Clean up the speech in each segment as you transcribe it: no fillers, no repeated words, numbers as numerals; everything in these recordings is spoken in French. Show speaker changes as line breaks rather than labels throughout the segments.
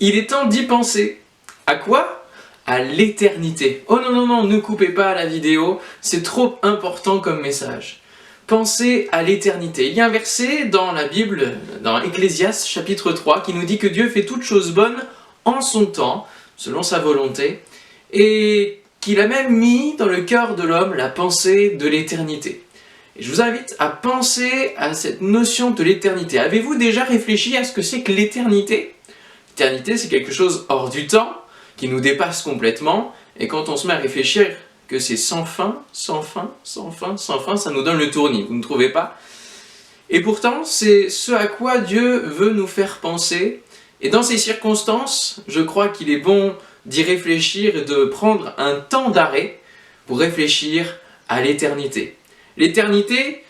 Il est temps d'y penser. À quoi? À l'éternité. Oh non, non, non, ne coupez pas la vidéo, c'est trop important comme message. Pensez à l'éternité. Il y a un verset dans la Bible, dans Ecclésiaste chapitre 3, qui nous dit que Dieu fait toutes choses bonnes en son temps, selon sa volonté, et qu'il a même mis dans le cœur de l'homme la pensée de l'éternité. Et je vous invite à penser à cette notion de l'éternité. Avez-vous déjà réfléchi à ce que c'est que l'éternité? L'éternité, c'est quelque chose hors du temps, qui nous dépasse complètement, et quand on se met à réfléchir que c'est sans fin, sans fin, sans fin, sans fin, ça nous donne le tournis, vous ne trouvez pas? Et pourtant, c'est ce à quoi Dieu veut nous faire penser, et dans ces circonstances, je crois qu'il est bon d'y réfléchir et de prendre un temps d'arrêt pour réfléchir à l'éternité. L'éternité,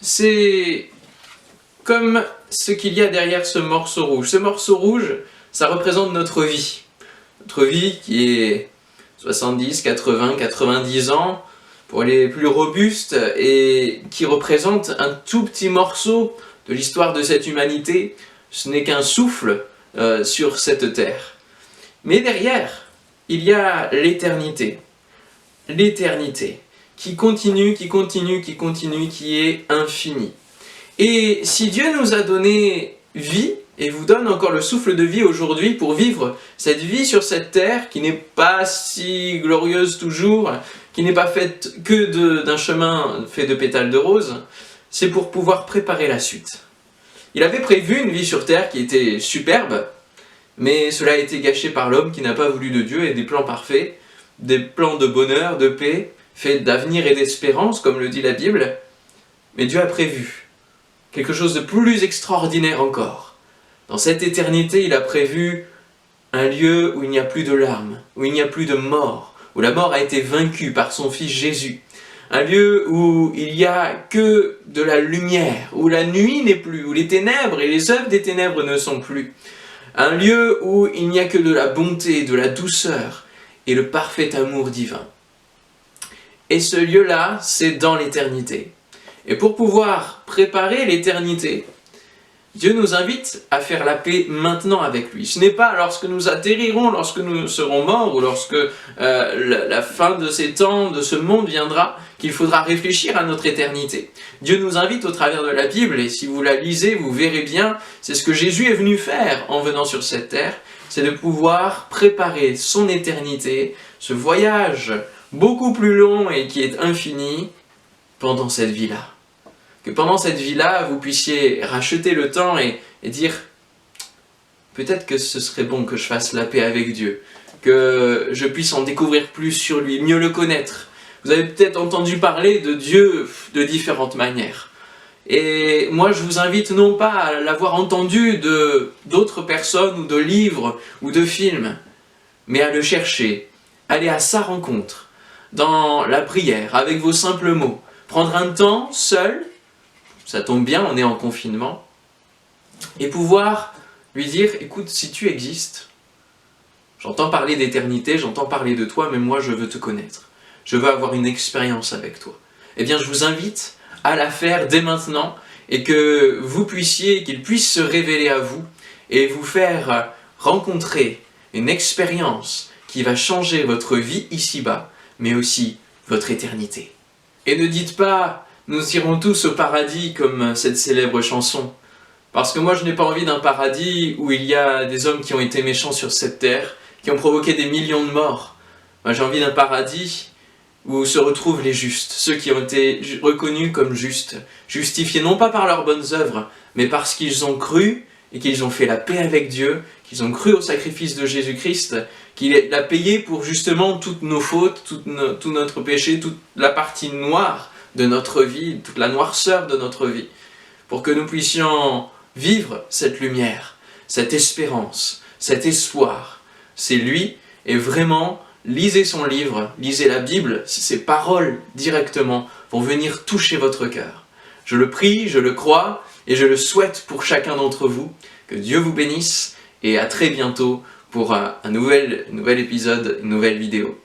c'est comme ce qu'il y a derrière ce morceau rouge. Ce morceau rouge, ça représente notre vie. Notre vie qui est 70, 80, 90 ans, pour les plus robustes, et qui représente un tout petit morceau de l'histoire de cette humanité. Ce n'est qu'un souffle sur cette terre. Mais derrière, il y a l'éternité. L'éternité qui continue, qui continue, qui continue, qui est infinie. Et si Dieu nous a donné vie, et vous donne encore le souffle de vie aujourd'hui pour vivre cette vie sur cette terre qui n'est pas si glorieuse toujours, qui n'est pas faite que d'un chemin fait de pétales de rose, c'est pour pouvoir préparer la suite. Il avait prévu une vie sur terre qui était superbe, mais cela a été gâché par l'homme qui n'a pas voulu de Dieu et des plans parfaits, des plans de bonheur, de paix, faits d'avenir et d'espérance, comme le dit la Bible. Mais Dieu a prévu quelque chose de plus extraordinaire encore. Dans cette éternité, il a prévu un lieu où il n'y a plus de larmes, où il n'y a plus de mort, où la mort a été vaincue par son Fils Jésus. Un lieu où il n'y a que de la lumière, où la nuit n'est plus, où les ténèbres et les œuvres des ténèbres ne sont plus. Un lieu où il n'y a que de la bonté, de la douceur et le parfait amour divin. Et ce lieu-là, c'est dans l'éternité. Et pour pouvoir préparer l'éternité, Dieu nous invite à faire la paix maintenant avec lui. Ce n'est pas lorsque nous atterrirons, lorsque nous serons morts, ou lorsque la fin de ces temps, de ce monde viendra, qu'il faudra réfléchir à notre éternité. Dieu nous invite au travers de la Bible, et si vous la lisez, vous verrez bien, c'est ce que Jésus est venu faire en venant sur cette terre, c'est de pouvoir préparer son éternité, ce voyage beaucoup plus long et qui est infini, pendant cette vie-là. Que pendant cette vie-là, vous puissiez racheter le temps et dire « Peut-être que ce serait bon que je fasse la paix avec Dieu, que je puisse en découvrir plus sur lui, mieux le connaître. » Vous avez peut-être entendu parler de Dieu de différentes manières. Et moi, je vous invite non pas à l'avoir entendu d'autres personnes ou de livres ou de films, mais à le chercher, aller à sa rencontre, dans la prière, avec vos simples mots. Prendre un temps seul, ça tombe bien, on est en confinement, et pouvoir lui dire « Écoute, si tu existes, j'entends parler d'éternité, j'entends parler de toi, mais moi je veux te connaître. Je veux avoir une expérience avec toi. » Eh bien, je vous invite à la faire dès maintenant, et que vous puissiez, qu'il puisse se révéler à vous, et vous faire rencontrer une expérience qui va changer votre vie ici-bas, mais aussi votre éternité. Et ne dites pas « nous irons tous au paradis » comme cette célèbre chanson. Parce que moi je n'ai pas envie d'un paradis où il y a des hommes qui ont été méchants sur cette terre, qui ont provoqué des millions de morts. Moi j'ai envie d'un paradis où se retrouvent les justes, ceux qui ont été reconnus comme justes, justifiés non pas par leurs bonnes œuvres, mais parce qu'ils ont cru et qu'ils ont fait la paix avec Dieu, qu'ils ont cru au sacrifice de Jésus-Christ, qu'il a payé pour justement toutes nos fautes, tout notre péché, toute la partie noire de notre vie, toute la noirceur de notre vie, pour que nous puissions vivre cette lumière, cette espérance, cet espoir. C'est lui, et vraiment, lisez son livre, lisez la Bible, ses paroles directement, vont venir toucher votre cœur. Je le prie, je le crois, et je le souhaite pour chacun d'entre vous. Que Dieu vous bénisse, et à très bientôt pour un nouvel épisode, une nouvelle vidéo.